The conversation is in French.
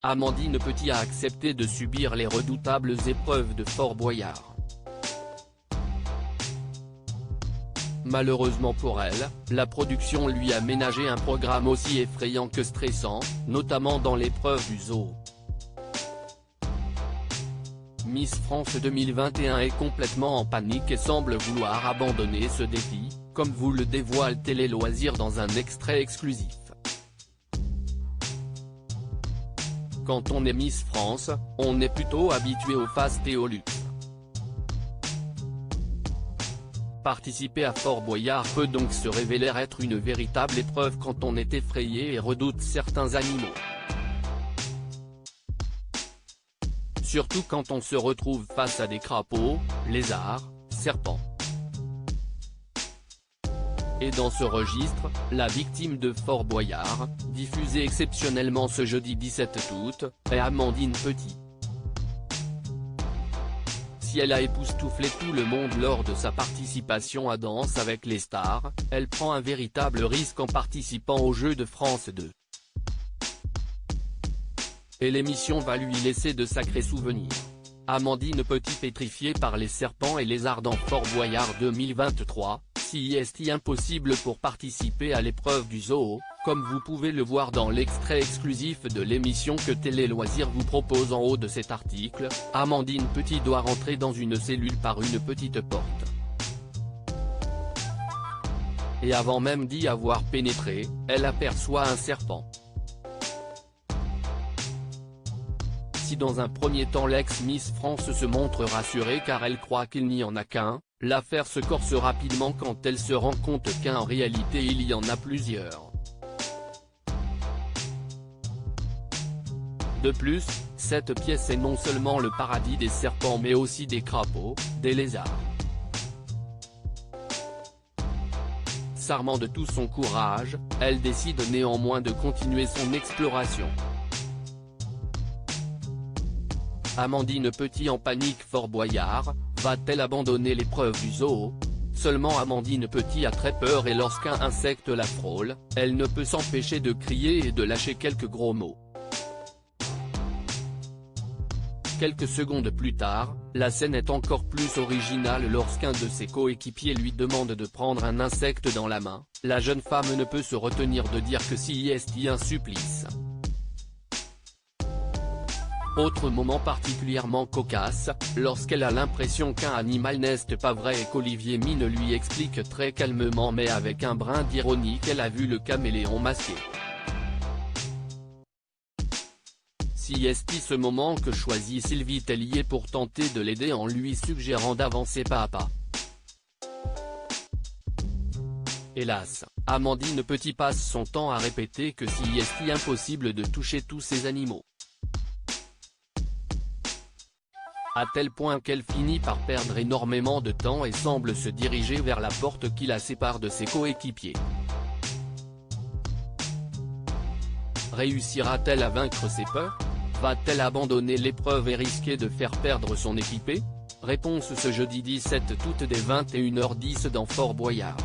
Amandine Petit a accepté de subir les redoutables épreuves de Fort Boyard. Malheureusement pour elle, la production lui a ménagé un programme aussi effrayant que stressant, notamment dans l'épreuve du zoo. Miss France 2021 est complètement en panique et semble vouloir abandonner ce défi, comme vous le dévoile Télé Loisirs dans un extrait exclusif. Quand on est Miss France, on est plutôt habitué au faste et au luxe. Participer à Fort Boyard peut donc se révéler être une véritable épreuve quand on est effrayé et redoute certains animaux. Surtout quand on se retrouve face à des crapauds, lézards, serpents. Et dans ce registre, la victime de Fort Boyard, diffusée exceptionnellement ce jeudi 17 août, est Amandine Petit. Si elle a époustouflé tout le monde lors de sa participation à Danse avec les stars, elle prend un véritable risque en participant au Jeux de France 2. Et l'émission va lui laisser de sacrés souvenirs. Amandine Petit pétrifiée par les serpents et lézards dans Fort Boyard 2023, si est impossible pour participer à l'épreuve du zoo, comme vous pouvez le voir dans l'extrait exclusif de l'émission que Télé Loisirs vous propose en haut de cet article, Amandine Petit doit rentrer dans une cellule par une petite porte. Et avant même d'y avoir pénétré, elle aperçoit un serpent. Si dans un premier temps l'ex-Miss France se montre rassurée car elle croit qu'il n'y en a qu'un, l'affaire se corse rapidement quand elle se rend compte qu'en réalité il y en a plusieurs. De plus, cette pièce est non seulement le paradis des serpents mais aussi des crapauds, des lézards. S'armant de tout son courage, elle décide néanmoins de continuer son exploration. Amandine Petit en panique Fort Boyard, va-t-elle abandonner l'épreuve du zoo? Seulement Amandine Petit a très peur et lorsqu'un insecte la frôle, elle ne peut s'empêcher de crier et de lâcher quelques gros mots. Quelques secondes plus tard, la scène est encore plus originale lorsqu'un de ses coéquipiers lui demande de prendre un insecte dans la main, la jeune femme ne peut se retenir de dire que si est un supplice. Autre moment particulièrement cocasse, lorsqu'elle a l'impression qu'un animal n'est pas vrai et qu'Olivier Mine lui explique très calmement mais avec un brin d'ironie qu'elle a vu le caméléon masqué. Si est ce moment que choisit Sylvie Tellier pour tenter de l'aider en lui suggérant d'avancer pas à pas. Hélas, Amandine Petit passe son temps à répéter que si est impossible de toucher tous ces animaux. À tel point qu'elle finit par perdre énormément de temps et semble se diriger vers la porte qui la sépare de ses coéquipiers. Réussira-t-elle à vaincre ses peurs? Va-t-elle abandonner l'épreuve et risquer de faire perdre son équipée? Réponse ce jeudi 17 août dès 21h10 dans Fort Boyard.